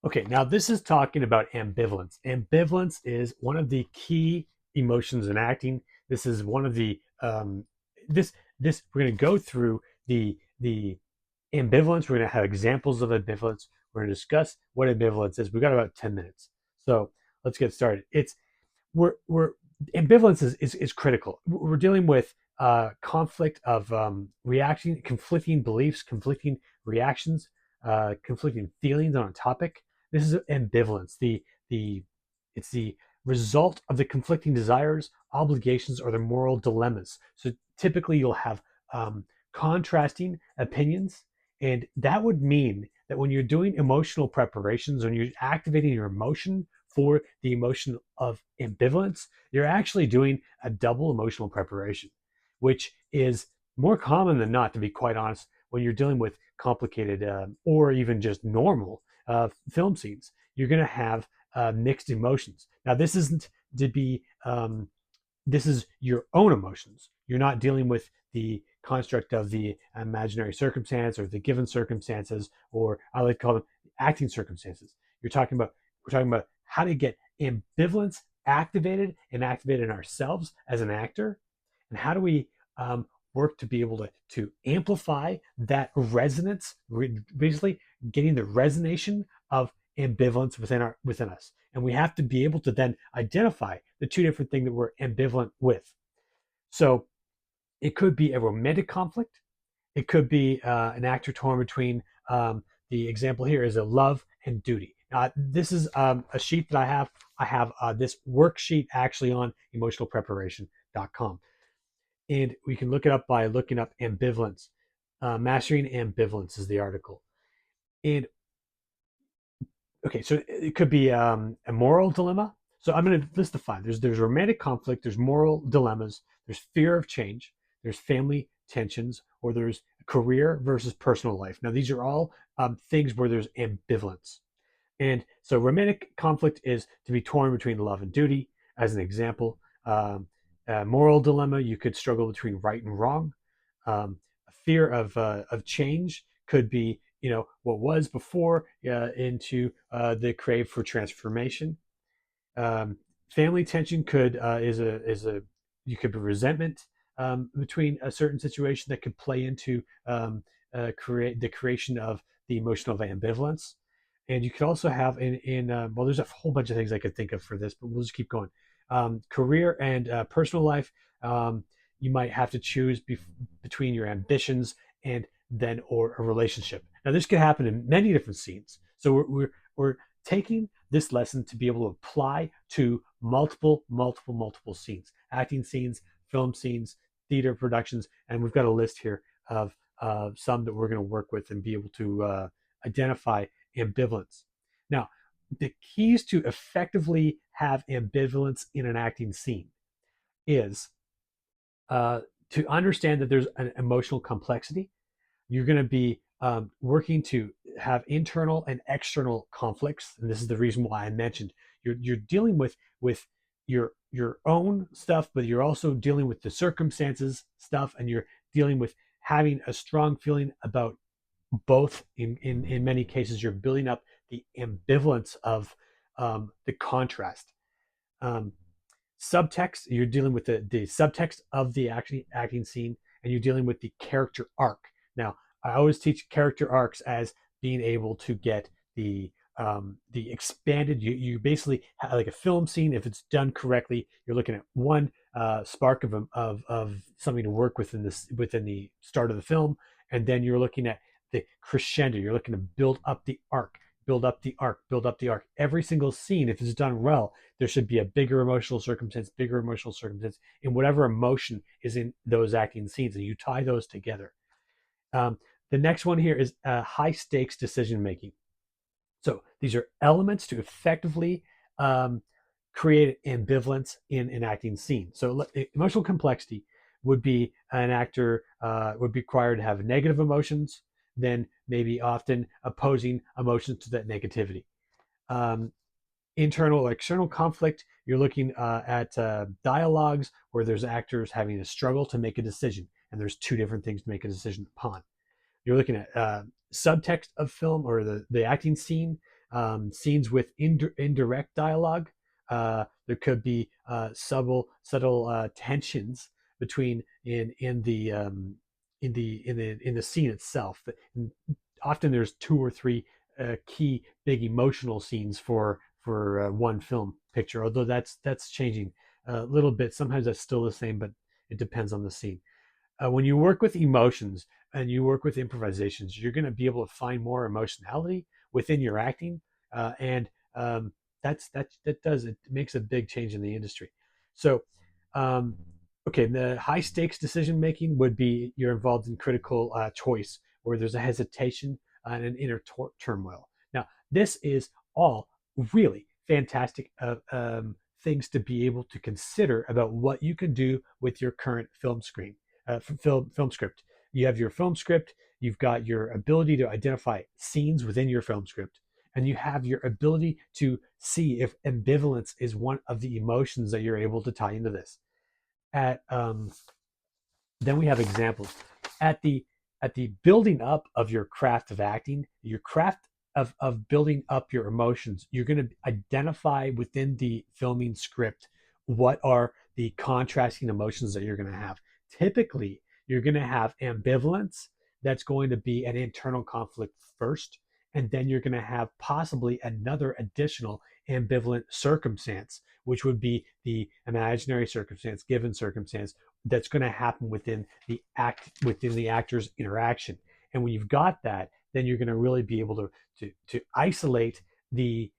Okay, now this is talking about ambivalence. Ambivalence is one of the key emotions in acting. This is one of the this we're going to go through the ambivalence. We're going to have examples of ambivalence. We're going to discuss what ambivalence is. We've got about 10 minutes, so let's get started. We're ambivalence is critical. We're dealing with conflict of reaction, conflicting beliefs, conflicting reactions, conflicting feelings on a topic. This is ambivalence. The It's the result of the conflicting desires, obligations, or the moral dilemmas. So typically, you'll have contrasting opinions, and that would mean that when you're doing emotional preparations, when you're activating your emotion for the emotion of ambivalence, you're actually doing a double emotional preparation, which is more common than not, to be quite honest, when you're dealing with complicated or even just normal film scenes. You're going to have mixed emotions. Now, this isn't to be, this is your own emotions. You're not dealing with the construct of the imaginary circumstance or the given circumstances, or I like to call them acting circumstances. We're talking about how to get ambivalence activated and activated in ourselves as an actor, and how do we work to be able to amplify that resonance, basically getting the resonation of ambivalence within us. And we have to be able to then identify the two different things that we're ambivalent with. So it could be a romantic conflict. It could be an actor torn between, the example here is a love and duty. This is a sheet that I have. I have this worksheet actually on emotionalpreparation.com. And we can look it up by looking up ambivalence. Mastering ambivalence is the article. And okay, so it could be a moral dilemma. So I'm going to list the five. There's romantic conflict, there's moral dilemmas, there's fear of change, there's family tensions, or there's career versus personal life. Now these are all things where there's ambivalence. And so romantic conflict is to be torn between love and duty, as an example. Moral dilemma, you could struggle between right and wrong. A fear of change could be, what was before, into the crave for transformation. Family tension could is a you could be resentment between a certain situation that could play into create the creation of the emotion of ambivalence. And you could also have well, there's a whole bunch of things I could think of for this, but we'll just keep going. Career and personal life. You might have to choose between your ambitions and then or a relationship. Now, this could happen in many different scenes. So we're taking this lesson to be able to apply to multiple scenes, acting scenes, film scenes, theater productions, and we've got a list here of some that we're going to work with and be able to identify ambivalence. Now, the keys to effectively have ambivalence in an acting scene is to understand that there's an emotional complexity. You're going to be working to have internal and external conflicts, and this is the reason why I mentioned you're dealing with your own stuff, but you're also dealing with the circumstances stuff, and you're dealing with having a strong feeling about both. In many cases, you're building up the ambivalence of the contrast. Um, Subtext, you're dealing with the subtext of the acting scene, and you're dealing with the character arc. Now, I always teach character arcs as being able to get the expanded. You basically have like a film scene. If it's done correctly, you're looking at one spark of something to work within the start of the film, and then you're looking at the crescendo. You're looking to build up the arc, build up the arc, build up the arc. Every single scene, if it's done well, there should be a bigger emotional circumstance, in whatever emotion is in those acting scenes, and you tie those together. Um, the next one here is high stakes decision making. So these are elements to effectively create ambivalence in an acting scene. So emotional complexity would be an actor would be required to have negative emotions, then maybe often opposing emotions to that negativity. Um, Internal or external conflict, you're looking at dialogues where there's actors having a struggle to make a decision, and there's two different things to make a decision upon. You're looking at subtext of film or the acting scene. scenes with indirect dialogue. There could be subtle tensions between in the scene itself. Often there's two or three key big emotional scenes for one film picture. Although that's changing a little bit. Sometimes that's still the same, but it depends on the scene. When you work with emotions and you work with improvisations, you're going to be able to find more emotionality within your acting, and that does it makes a big change in the industry. So, um, okay, the high stakes decision making would be you're involved in critical choice where there's a hesitation and an inner turmoil. Now, this is all really fantastic things to be able to consider about what you can do with your current film screen film script. You have your film script, you've got your ability to identify scenes within your film script, and you have your ability to see if ambivalence is one of the emotions that you're able to tie into this. At Then we have examples at the building up of your craft of acting, your craft of building up your emotions. You're going to identify within the filming script what are the contrasting emotions that you're going to have. Typically, you're going to have ambivalence. That's going to be an internal conflict first, and then you're going to have possibly another additional ambivalent circumstance, which would be the imaginary circumstance, given circumstance, that's going to happen within the actor's interaction. And when you've got that, then you're going to really be able to isolate the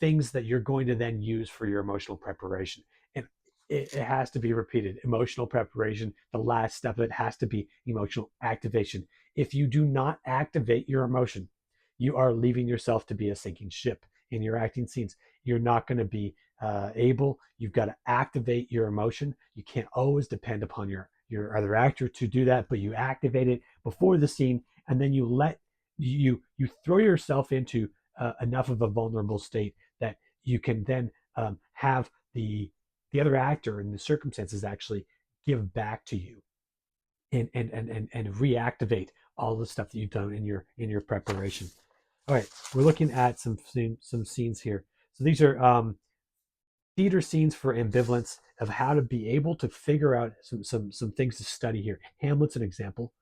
things that you're going to then use for your emotional preparation. And it has to be repeated. Emotional preparation, the last step of it has to be emotional activation. If you do not activate your emotion, you are leaving yourself to be a sinking ship in your acting scenes. You're not going to be able. You've got to activate your emotion. You can't always depend upon your other actor to do that, but you activate it before the scene, and then you throw yourself into enough of a vulnerable state that you can then have the other actor and the circumstances actually give back to you and reactivate all the stuff that you've done in your preparation. All right, we're looking at some scenes here. So these are theater scenes for ambivalence of how to be able to figure out some things to study here. Hamlet's an example.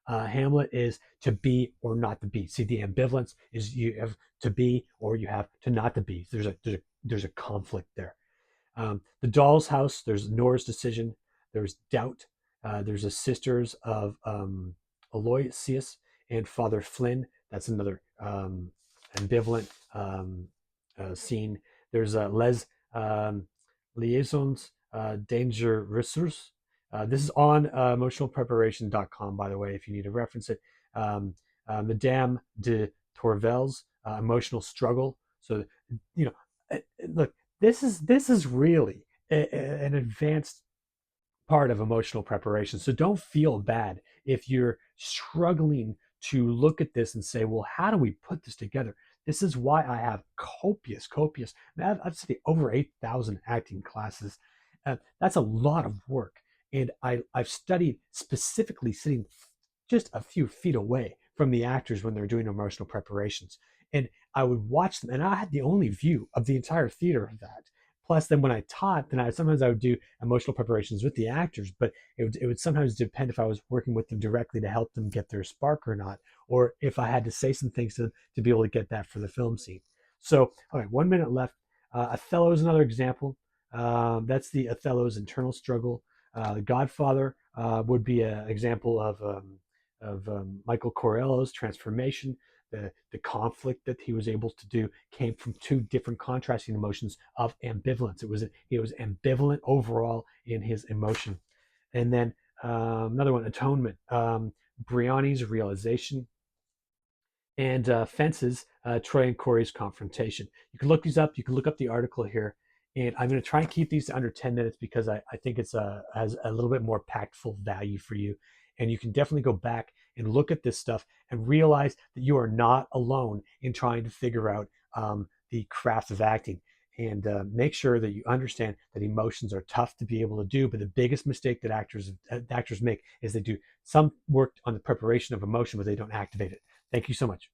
Hamlet is to be or not to be. See, the ambivalence is you have to be or you have to not to be. There's a conflict there. The Doll's House, there's Nora's decision, there's doubt, there's the sisters of Aloysius and Father Flynn. That's another ambivalent scene. There's Les Liaisons Danger Ressources. This is on emotionalpreparation.com, by the way, if you need to reference it. Madame de Torvel's emotional struggle. So, you know, look, this is really an advanced part of emotional preparation. So don't feel bad if you're struggling to look at this and say, well, how do we put this together? This is why I have copious. I've studied over 8,000 acting classes. That's a lot of work. And I've studied specifically sitting just a few feet away from the actors when they're doing emotional preparations. And I would watch them, and I had the only view of the entire theater of that. Plus, then when I taught, then sometimes I would do emotional preparations with the actors, but it would sometimes depend if I was working with them directly to help them get their spark or not, or if I had to say some things to them to be able to get that for the film scene. So, all right, 1 minute left. Othello is another example. That's the Othello's internal struggle. The Godfather would be an example of Michael Corello's transformation. The conflict that he was able to do came from two different contrasting emotions of ambivalence. He was ambivalent overall in his emotion. And then another one, atonement. Brioni's realization, and Fences, Troy and Corey's confrontation. You can look these up. You can look up the article here. And I'm going to try and keep these to under 10 minutes because I think it's has a little bit more impactful value for you. And you can definitely go back and look at this stuff and realize that you are not alone in trying to figure out the craft of acting. And make sure that you understand that emotions are tough to be able to do. But the biggest mistake that actors make is they do some work on the preparation of emotion, but they don't activate it. Thank you so much.